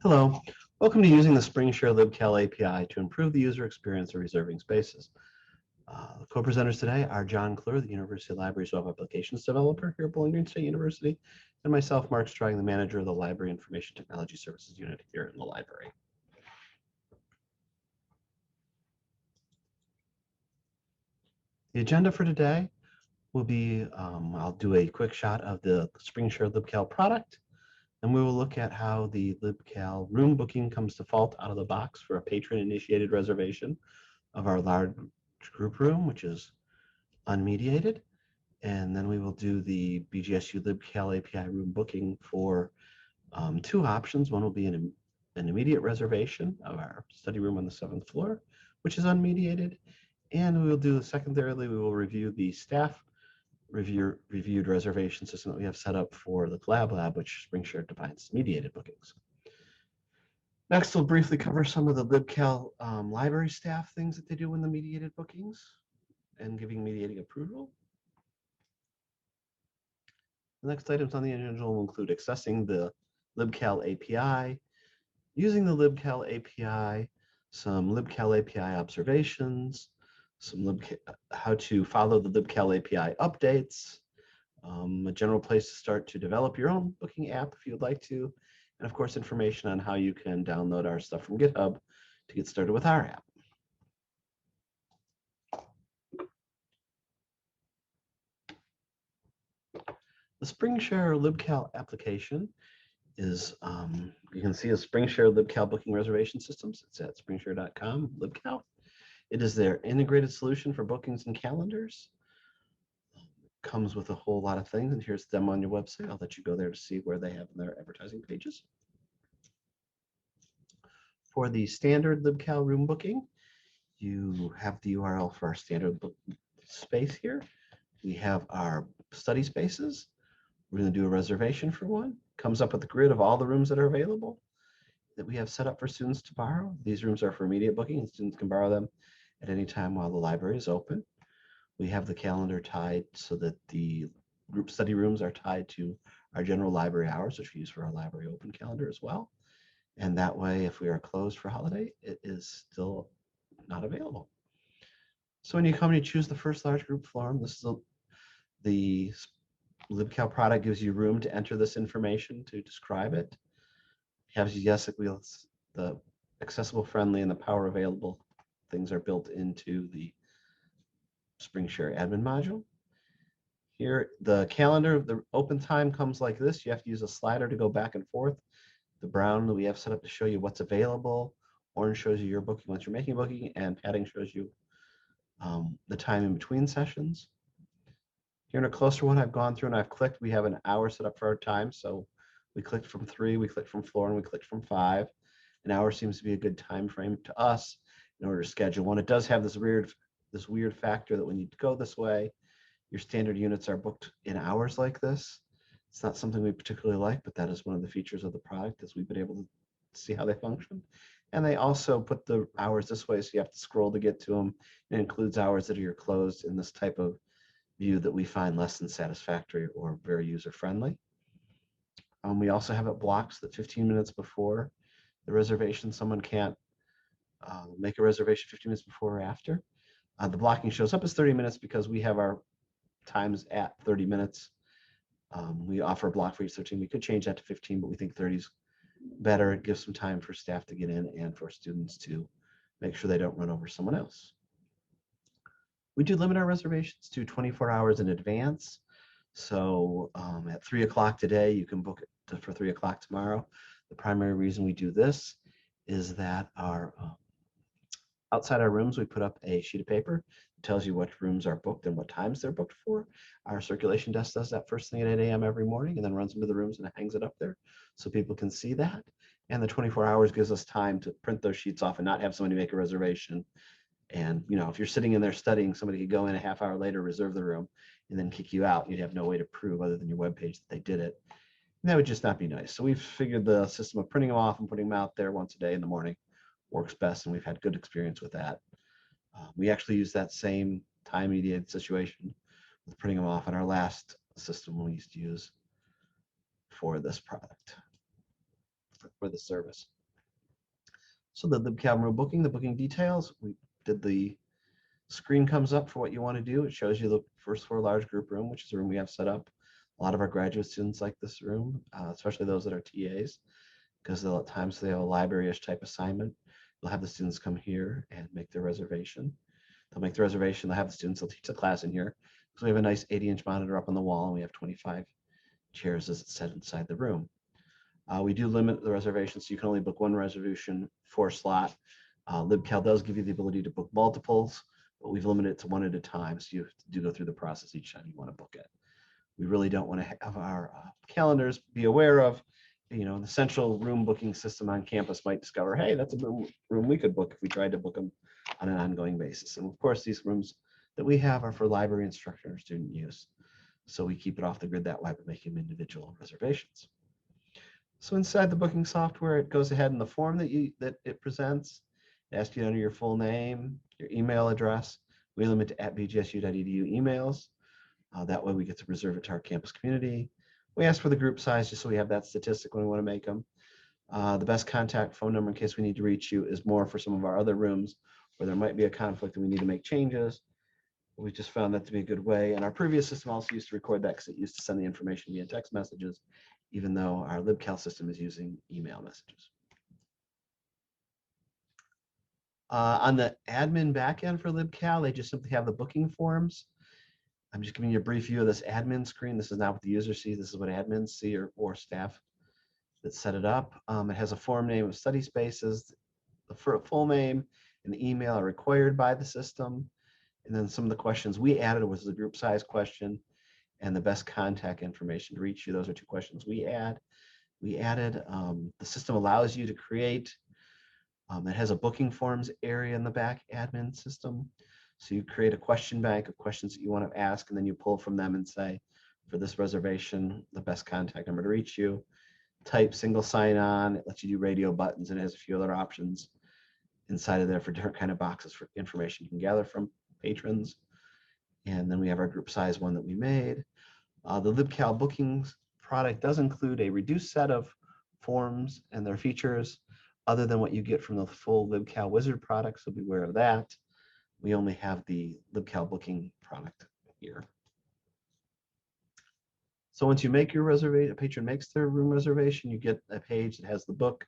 Hello, welcome to using the Springshare LibCal API to improve the user experience of reserving spaces. The co-presenters today are John Kloor, the University Library's Web Applications Developer here at Bowling Green State University, and myself, Mark Strang, the Manager of the Library Information Technology Services Unit here in the library. The agenda for today will be, I'll do a quick shot of the Springshare LibCal product, and we will look at how the LibCal room booking comes default out of the box for a patron-initiated reservation of our large group room, which is unmediated. And then we will do the BGSU LibCal API room booking for two options. One will be an immediate reservation of our study room on the 7th floor, which is unmediated. And we will do, secondarily, we will review the staff reviewed reservation system that we have set up for the Collab Lab, which Springshare defines as mediated bookings. Next, we'll briefly cover some of the LibCal library staff things that they do in the mediated bookings and giving mediating approval. The next items on the agenda will include accessing the LibCal API, using the LibCal API, some LibCal API observations, how to follow the LibCal API updates, a general place to start to develop your own booking app if you would like to, and of course information on how you can download our stuff from GitHub to get started with our app. The Springshare LibCal application is, you can see a Springshare LibCal booking reservation systems. It's at springshare.com, LibCal. It is their integrated solution for bookings and calendars. Comes with a whole lot of things, and here's them on your website. I'll let you go there to see where they have their advertising pages. For the standard LibCal room booking, you have the URL for our standard space here. We have our study spaces. We're going to do a reservation for one. Comes up with a grid of all the rooms that are available that we have set up for students to borrow. These rooms are for immediate booking, and students can borrow them at any time while the library is open. We have the calendar tied so that the group study rooms are tied to our general library hours, which we use for our library open calendar as well. And that way, if we are closed for holiday, it is still not available. So when you come and you choose the first large group form, this is the LibCal product gives you room to enter this information to describe it. It has yes, the accessible, friendly, and the power available things are built into the Springshare admin module. Here, the calendar, the open time comes like this. You have to use a slider to go back and forth. The brown that we have set up to show you what's available. Orange shows you your booking once you're making a booking, and padding shows you the time in between sessions. Here in a closer one, I've gone through and I've clicked. We have an hour set up for our time. So we clicked from 3, we clicked from 4, and we clicked from 5. An hour seems to be a good time frame to us in order to schedule one. It does have this weird factor that when you go this way, your standard units are booked in hours like this. It's not something we particularly like, but that is one of the features of the product, as we've been able to see how they function. And they also put the hours this way, so you have to scroll to get to them. It includes hours that are closed in this type of view that we find less than satisfactory or very user-friendly. We also have it blocked so that 15 minutes before the reservation, someone can't make a reservation 15 minutes before or after. The blocking shows up as 30 minutes because we have our times at 30 minutes. We offer a block for each 13. We could change that to 15, but we think 30 is better. It gives some time for staff to get in and for students to make sure they don't run over someone else. We do limit our reservations to 24 hours in advance. So at 3 o'clock today, you can book it for 3 o'clock tomorrow. The primary reason we do this is that our outside our rooms, we put up a sheet of paper that tells you what rooms are booked and what times they're booked for. Our circulation desk does that first thing at 8 a.m. every morning and then runs into the rooms and hangs it up there so people can see that. And the 24 hours gives us time to print those sheets off and not have somebody make a reservation. And if you're sitting in there studying, somebody could go in a half hour later, reserve the room, and then kick you out. You'd have no way to prove other than your webpage that they did it. And that would just not be nice. So we've figured the system of printing them off and putting them out there once a day in the morning works best, and we've had good experience with that. We actually use that same time-mediated situation with printing them off in our last system we used to use for this product. for the service. So the LibCal room booking, the booking details, we did the screen comes up for what you want to do. It shows you the first floor large group room, which is the room we have set up. A lot of our graduate students like this room, especially those that are TAs, because at times they have a library-ish type assignment. They'll have the students come here and make their reservation. They'll make the reservation, they'll have the students, they'll teach the class in here. So we have a nice 80-inch monitor up on the wall, and we have 25 chairs as it's set inside the room. We do limit the reservations, so you can only book one reservation for a slot. LibCal does give you the ability to book multiples, but we've limited it to one at a time, so you do go through the process each time you want to book it. We really don't want to have our calendars be aware of, the central room booking system on campus might discover, hey, that's a room we could book if we tried to book them on an ongoing basis. And of course, these rooms that we have are for library instructor or student use. So we keep it off the grid that way by making individual reservations. So inside the booking software, it goes ahead in the form that it presents. It asks you to enter your full name, your email address. We limit to @bgsu.edu emails. That way we get to reserve it to our campus community. We ask for the group size just so we have that statistic when we want to make them. The best contact phone number in case we need to reach you is more for some of our other rooms where there might be a conflict and we need to make changes. We just found that to be a good way. And our previous system also used to record that because it used to send the information via text messages, even though our LibCal system is using email messages. On the admin backend for LibCal, they just simply have the booking forms. I'm just giving you a brief view of this admin screen. This is not what the user sees. This is what admins see or staff that set it up. It has a form name of study spaces. The full name and the email are required by the system. And then some of the questions we added was the group size question and the best contact information to reach you. Those are two questions we added. The system allows you to create, it has a booking forms area in the back admin system. So you create a question bank of questions that you want to ask, and then you pull from them and say, for this reservation, the best contact number to reach you. Type single sign-on. It lets you do radio buttons, and it has a few other options inside of there for different kind of boxes for information you can gather from patrons. And then we have our group size one that we made. The LibCal bookings product does include a reduced set of forms and their features other than what you get from the full LibCal Wizard product, so beware of that. We only have the LibCal booking product here. So once you make your reservation, a patron makes their room reservation, you get a page that has the book.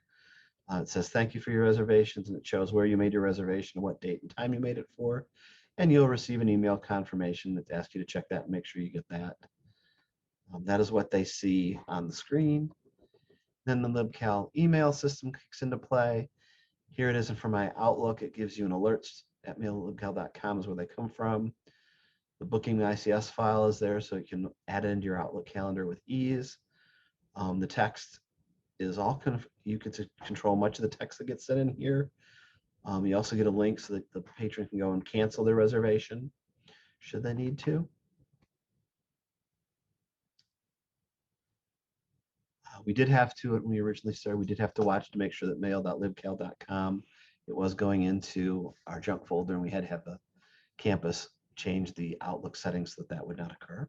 It says, thank you for your reservations, and it shows where you made your reservation and what date and time you made it for. And you'll receive an email confirmation that asks you to check that and make sure you get that. That is what they see on the screen. Then the LibCal email system kicks into play. Here it is, and for my Outlook, it gives you an alerts at mail@libcal.com is where they come from. The booking ICS file is there, so you can add it into your Outlook calendar with ease. The text is all you get to control much of the text that gets sent in here. You also get a link so that the patron can go and cancel their reservation should they need to. We did have to, when we originally started, we did have to watch to make sure that mail.libcal.com, it was going into our junk folder, and we had to have the campus change the Outlook settings so that would not occur.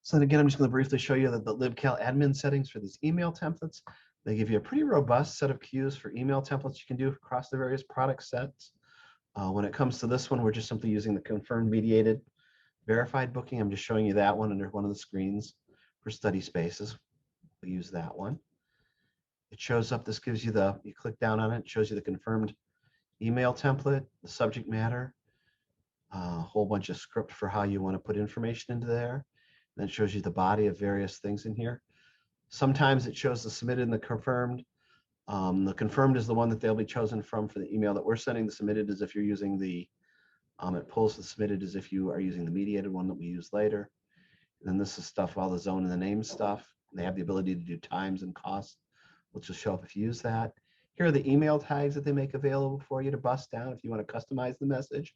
So then again, I'm just going to briefly show you that the LibCal admin settings for these email templates. They give you a pretty robust set of cues for email templates you can do across the various product sets. When it comes to this one, we're just simply using the confirmed mediated verified booking. I'm just showing you that one under one of the screens for study spaces. We use that one. It shows up, this gives you you click down on it, it shows you the confirmed email template, the subject matter, a whole bunch of script for how you want to put information into there. Then it shows you the body of various things in here. Sometimes it shows the submitted and the confirmed. The confirmed is the one that they'll be chosen from for the email that we're sending. The submitted is if you're using it pulls the submitted as if you are using the mediated one that we use later. And then this is stuff, all the zone and the name stuff. They have the ability to do times and costs, which will show up if you use that. Here are the email tags that they make available for you to bust down if you want to customize the message.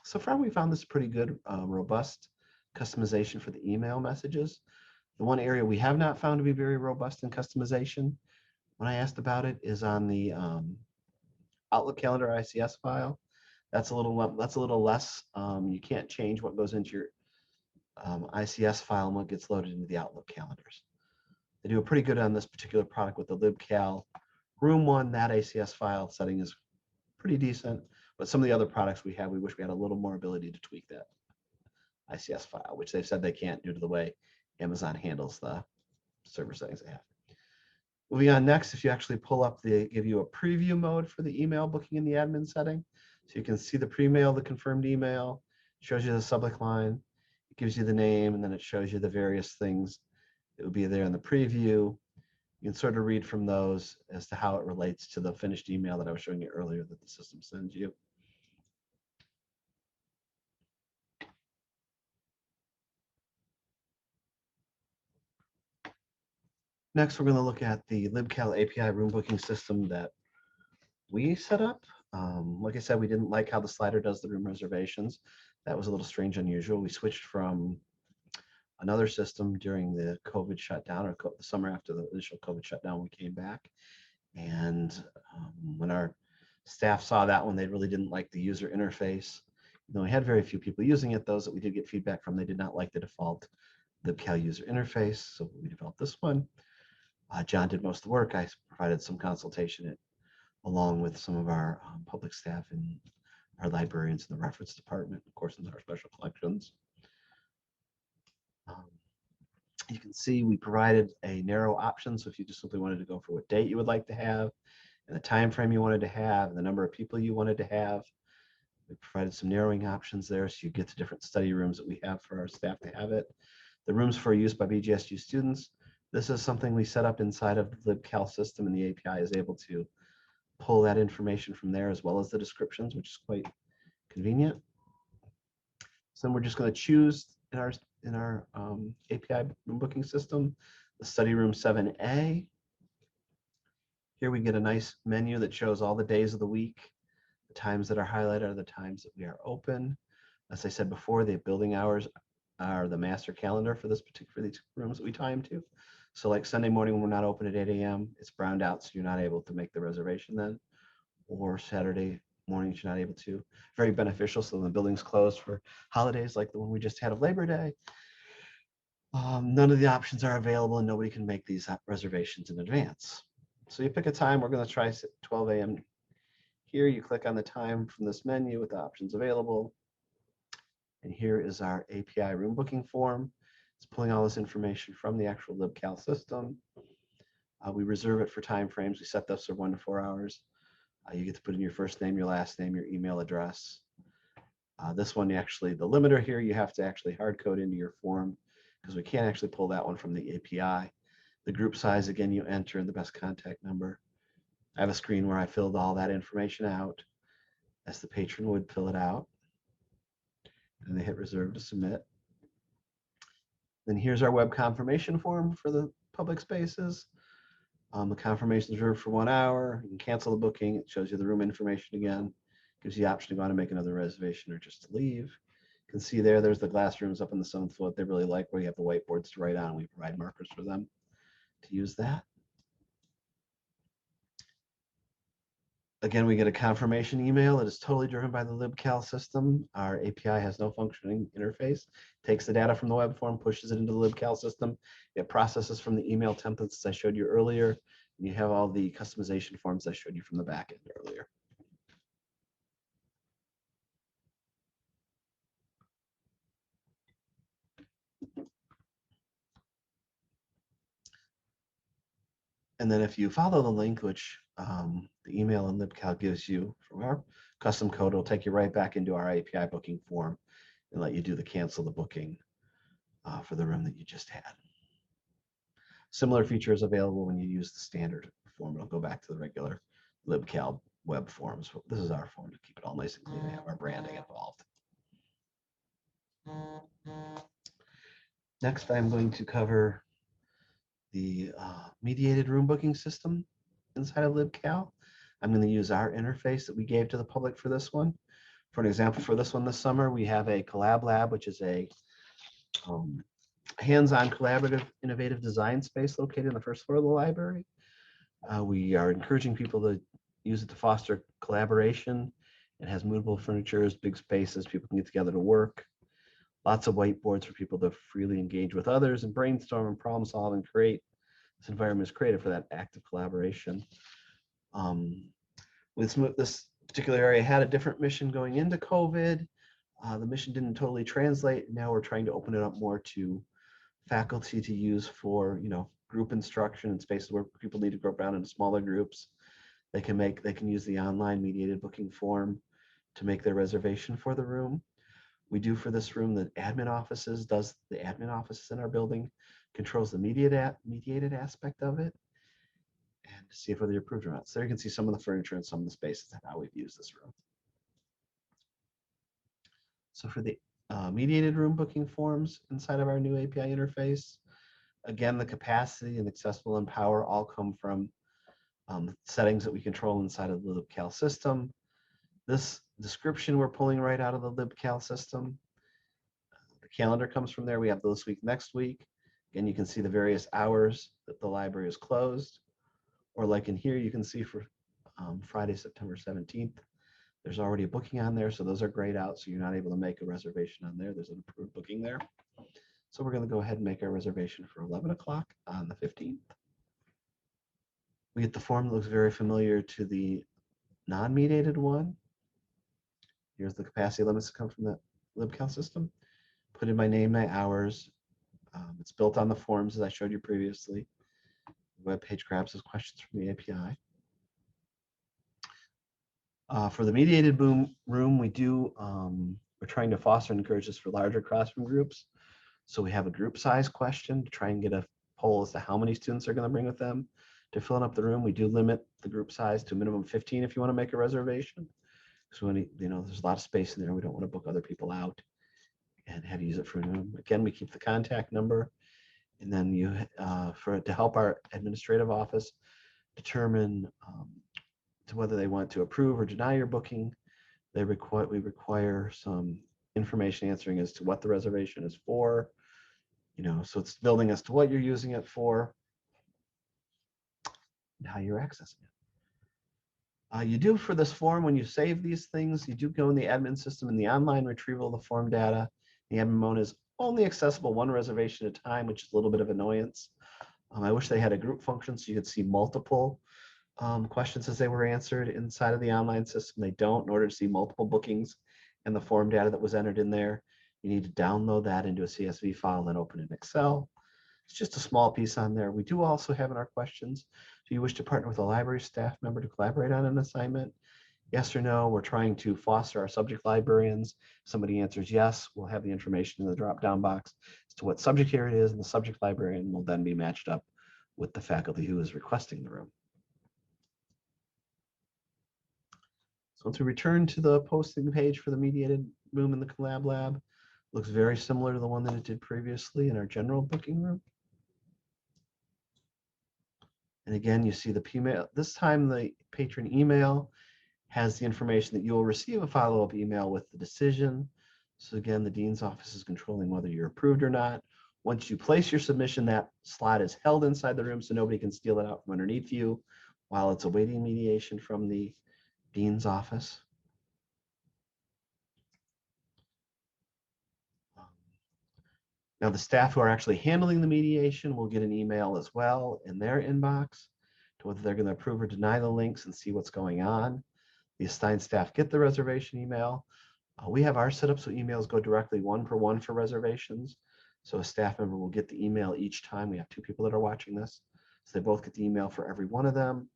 So far, we found this pretty good, robust customization for the email messages. The one area we have not found to be very robust in customization, when I asked about it, is on the Outlook calendar ICS file. That's a little less. You can't change what goes into your ICS file and what gets loaded into the Outlook calendars. They do a pretty good on this particular product with the LibCal Room One. That ACS file setting is pretty decent, but some of the other products we have, we wish we had a little more ability to tweak that ICS file, which they've said they can't due to the way Amazon handles the server settings they have. Moving on next, if you actually pull up, they give you a preview mode for the email booking in the admin setting. So you can see the pre-mail, the confirmed email, shows you the subject line, it gives you the name, and then it shows you the various things that would be there in the preview. You can sort of read from those as to how it relates to the finished email that I was showing you earlier that the system sends you. Next, we're going to look at the LibCal API room booking system that we set up. Like I said, we didn't like how the slider does the room reservations. That was a little strange, unusual. We switched from another system during the COVID shutdown, or the summer after the initial COVID shutdown. We came back, and when our staff saw that one, they really didn't like the user interface. You know, we had very few people using it. Those that we did get feedback from, they did not like the default LibCal user interface, so we developed this one. John did most of the work. I provided some consultation along with some of our public staff and our librarians in the reference department, of course, in our special collections. You can see we provided a narrow option, so if you just simply wanted to go for what date you would like to have, and the time frame you wanted to have, and the number of people you wanted to have, we provided some narrowing options there, so you get the different study rooms that we have for our staff to have it. The rooms for use by BGSU students, this is something we set up inside of the LibCal system, and the API is able to pull that information from there as well as the descriptions, which is quite convenient. So then we're just going to choose in our API room booking system the study room 7A. Here we get a nice menu that shows all the days of the week. The times that are highlighted are the times that we are open. As I said before, the building hours are the master calendar for these rooms that we time to. So like Sunday morning when we're not open at 8 a.m., it's browned out, so you're not able to make the reservation then. Or Saturday mornings, you're not able to. Very beneficial, so when the building's closed for holidays like the one we just had of Labor Day, none of the options are available and nobody can make these reservations in advance. So you pick a time. We're going to try 12 a.m. Here you click on the time from this menu with the options available. And here is our API room booking form. It's pulling all this information from the actual LibCal system. We reserve it for time frames. We set those for 1 to 4 hours. You get to put in your first name, your last name, your email address. This one, the limiter here, you have to actually hard code into your form because we can't actually pull that one from the API. The group size, again, you enter in the best contact number. I have a screen where I filled all that information out as the patron would fill it out. And they hit reserve to submit. Then here's our web confirmation form for the public spaces. The confirmation is reserved for 1 hour. You can cancel the booking. It shows you the room information again. Gives you the option to go on and make another reservation or just to leave. You can see there's the glass rooms up on the 7th floor. They really like where you have the whiteboards to write on. We provide markers for them to use that. Again, we get a confirmation email. It is totally driven by the LibCal system. Our API has no functioning interface. Takes the data from the web form, pushes it into the LibCal system. It processes from the email templates I showed you earlier. And you have all the customization forms I showed you from the back end earlier. And then if you follow the link, which the email in LibCal gives you from our custom code, it'll take you right back into our API booking form and let you do the cancel the booking for the room that you just had. Similar features available when you use the standard form. It'll go back to the regular LibCal web forms. This is our form to keep it all nice and clean. We have our branding involved. Next, I'm going to cover the mediated room booking system inside of LibCal. I'm going to use our interface that we gave to the public for this one. For an example, for this one this summer, we have a collab lab, which is a hands-on collaborative innovative design space located on the first floor of the library. We are encouraging people to use it to foster collaboration It has movable furniture, big spaces, people can get together to work. Lots of whiteboards for people to freely engage with others and brainstorm and problem solve and create. This environment is created for that active collaboration. This particular area had a different mission going into COVID. The mission didn't totally translate. Now we're trying to open it up more to faculty to use for, group instruction and spaces where people need to group down into smaller groups. They can use the online mediated booking form to make their reservation for the room. We do for this room, the admin offices in our building, controls the mediated aspect of it, and to see if whether you're approved or not. So there you can see some of the furniture and some of the spaces and how we've used this room. So for the mediated room booking forms inside of our new API interface, again, the capacity and accessible and power all come from settings that we control inside of the LibCal system. This description we're pulling right out of the LibCal system. The calendar comes from there. We have this week, next week. Again, you can see the various hours that the library is closed. Or like in here, you can see for Friday, September 17th, there's already a booking on there. So those are grayed out. So you're not able to make a reservation on there. There's an approved booking there. So we're going to go ahead and make our reservation for 11 o'clock on the 15th. We get the form that looks very familiar to the non-mediated one. Here's the capacity limits that come from the LibCal system. Put in my name, my hours. It's built on the forms as I showed you previously. The web page grabs those questions from the API. For the mediated room, we're trying to foster and encourage this for larger classroom groups. So we have a group size question to try and get a poll as to how many students are going to bring with them to filling up the room. We do limit the group size to a minimum of 15 if you want to make a reservation. So there's a lot of space in there. We don't want to book other people out and have to use it for a room. Again, we keep the contact number, and then to help our administrative office determine to whether they want to approve or deny your booking. We require some information answering as to what the reservation is for. So it's building as to what you're using it for and how you're accessing it. You do for this form, when you save these things, you do go in the admin system and the online retrieval of the form data. The admin mode is only accessible one reservation at a time, which is a little bit of annoyance. I wish they had a group function so you could see multiple questions as they were answered inside of the online system. They don't. In order to see multiple bookings and the form data that was entered in there, you need to download that into a CSV file and then open it in Excel. It's just a small piece on there. We do also have in our questions, do you wish to partner with a library staff member to collaborate on an assignment? Yes or no. We're trying to foster our subject librarians. If somebody answers yes, we'll have the information in the drop-down box as to what subject area it is, and the subject librarian will then be matched up with the faculty who is requesting the room. So once we return to the posting page for the mediated room in the Collab Lab, looks very similar to the one that it did previously in our general booking room. And again, you see the email. This time the patron email has the information that you will receive a follow-up email with the decision. So again, the dean's office is controlling whether you're approved or not. Once you place your submission, that slot is held inside the room so nobody can steal it out from underneath you while it's awaiting mediation from the dean's office. Now the staff who are actually handling the mediation will get an email as well in their inbox to whether they're going to approve or deny the links and see what's going on. The assigned staff get the reservation email. We have our setup so emails go directly one per one for reservations. So a staff member will get the email each time. We have two people that are watching this. So they both get the email for every one of them.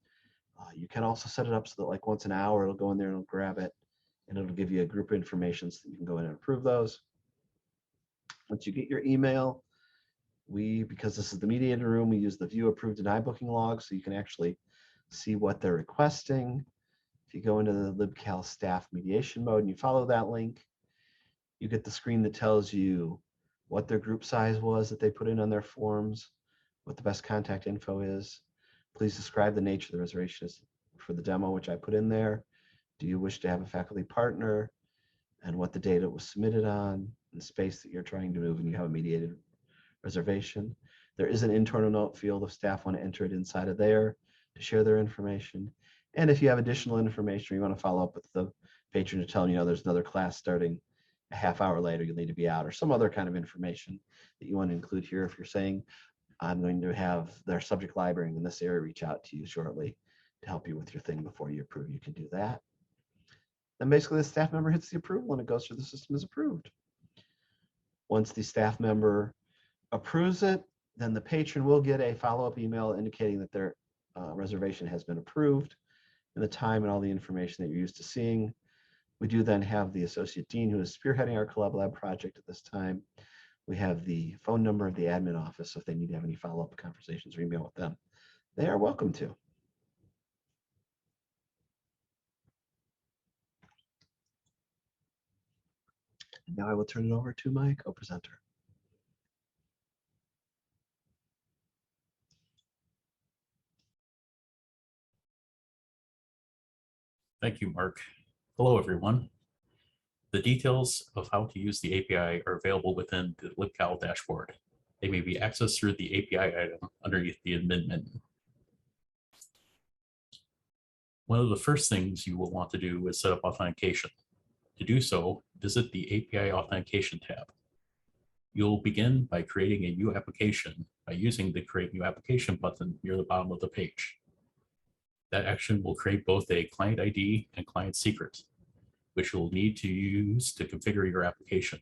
You can also set it up so that like once an hour, it'll go in there and it'll grab it and it'll give you a group of information so that you can go in and approve those. Once you get your email, because this is the mediated room, we use the view approve deny booking log so you can actually see what they're requesting. If you go into the LibCal staff mediation mode and you follow that link, you get the screen that tells you what their group size was that they put in on their forms, what the best contact info is. Please describe the nature of the reservation for the demo, which I put in there. Do you wish to have a faculty partner? And what the data was submitted on, and space that you're trying to move, and you have a mediated reservation. There is an internal note field if staff want to enter it inside of there to share their information. And if you have additional information or you want to follow up with the patron to tell them, there's another class starting a half hour later, you'll need to be out, or some other kind of information that you want to include here. If you're saying, I'm going to have their subject library in this area reach out to you shortly to help you with your thing before you approve, you can do that. Then basically the staff member hits the approval and it goes through the system as approved. Once the staff member approves it, then the patron will get a follow-up email indicating that their reservation has been approved and the time and all the information that you're used to seeing. We do then have the associate dean who is spearheading our Collab Lab project at this time. We have the phone number of the admin office, so if they need to have any follow-up conversations or email with them, they are welcome to. And now I will turn it over to my co-presenter. Thank you, Mark. Hello, everyone. The details of how to use the API are available within the LibCal dashboard. They may be accessed through the API item underneath the admin menu. One of the first things you will want to do is set up authentication. To do so, visit the API Authentication tab. You'll begin by creating a new application by using the Create New Application button near the bottom of the page. That action will create both a client ID and client secret, which you'll need to use to configure your application.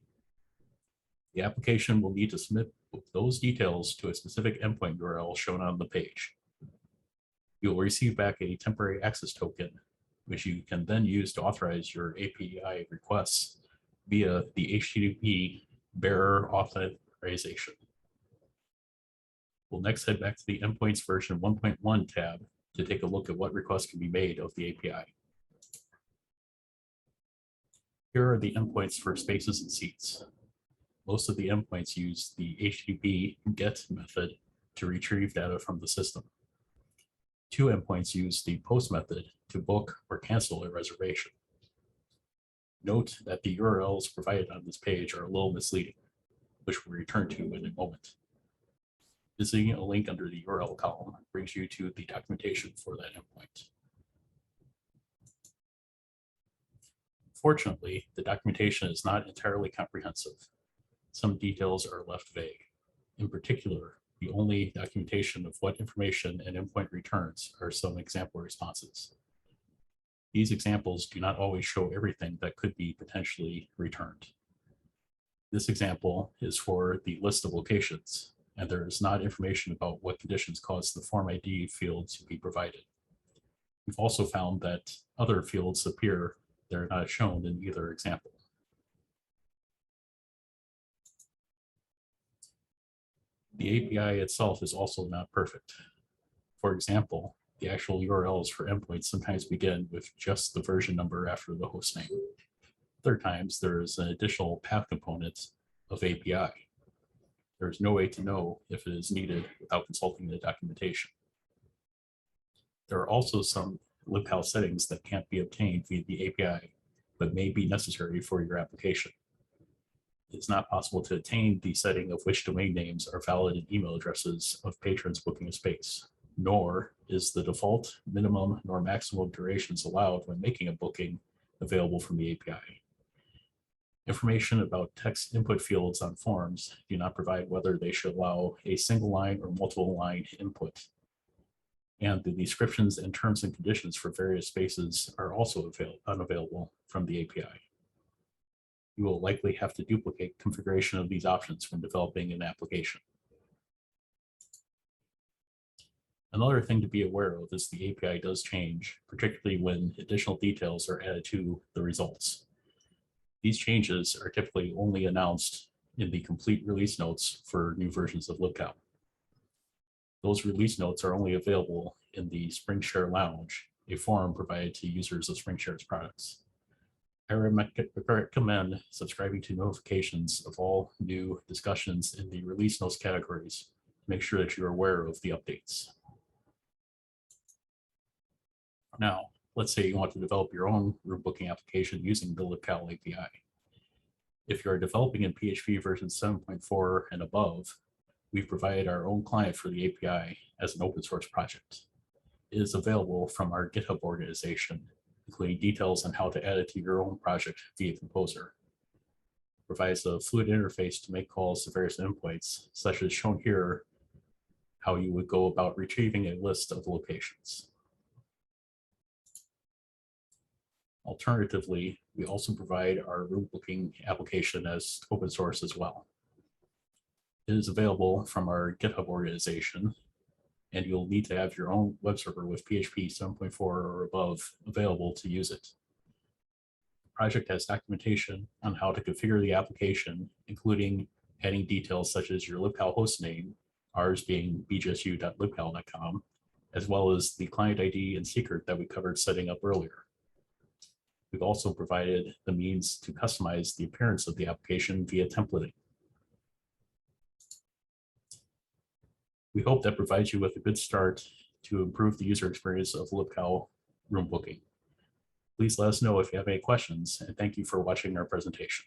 The application will need to submit those details to a specific endpoint URL shown on the page. You will receive back a temporary access token, which you can then use to authorize your API requests via the HTTP bearer authorization. We'll next head back to the Endpoints version 1.1 tab to take a look at what requests can be made of the API. Here are the endpoints for spaces and seats. Most of the endpoints use the HTTP GET method to retrieve data from the system. 2 endpoints use the POST method to book or cancel a reservation. Note that the URLs provided on this page are a little misleading, which we'll return to in a moment. Visiting a link under the URL column brings you to the documentation for that endpoint. Fortunately, the documentation is not entirely comprehensive. Some details are left vague. In particular, the only documentation of what information an endpoint returns are some example responses. These examples do not always show everything that could be potentially returned. This example is for the list of locations, and there is not information about what conditions caused the form ID field to be provided. We've also found that other fields appear that are not shown in either example. The API itself is also not perfect. For example, the actual URLs for endpoints sometimes begin with just the version number after the host name. Other times, there is an additional path component of API. There is no way to know if it is needed without consulting the documentation. There are also some LibCal settings that can't be obtained via the API, but may be necessary for your application. It's not possible to attain the setting of which domain names are valid email addresses of patrons booking a space, nor is the default minimum nor maximum durations allowed when making a booking available from the API. Information about text input fields on forms do not provide whether they should allow a single line or multiple line input. And the descriptions and terms and conditions for various spaces are also unavailable from the API. You will likely have to duplicate configuration of these options when developing an application. Another thing to be aware of is the API does change, particularly when additional details are added to the results. These changes are typically only announced in the complete release notes for new versions of LibCal. Those release notes are only available in the Springshare Lounge, a forum provided to users of Springshare's products. I recommend subscribing to notifications of all new discussions in the release notes categories to make sure that you're aware of the updates. Now, let's say you want to develop your own room booking application using the LibCal API. If you are developing in PHP version 7.4 and above, we've provided our own client for the API as an open source project. It is available from our GitHub organization, including details on how to add it to your own project via Composer. Provides a fluid interface to make calls to various endpoints, such as shown here, how you would go about retrieving a list of locations. Alternatively, we also provide our room booking application as open source as well. It is available from our GitHub organization, and you'll need to have your own web server with PHP 7.4 or above available to use it. The project has documentation on how to configure the application, including adding details such as your LibCal host name, ours being bgsu.libcal.com, as well as the client ID and secret that we covered setting up earlier. We've also provided the means to customize the appearance of the application via templating. We hope that provides you with a good start to improve the user experience of LibCal room booking. Please let us know if you have any questions, and thank you for watching our presentation.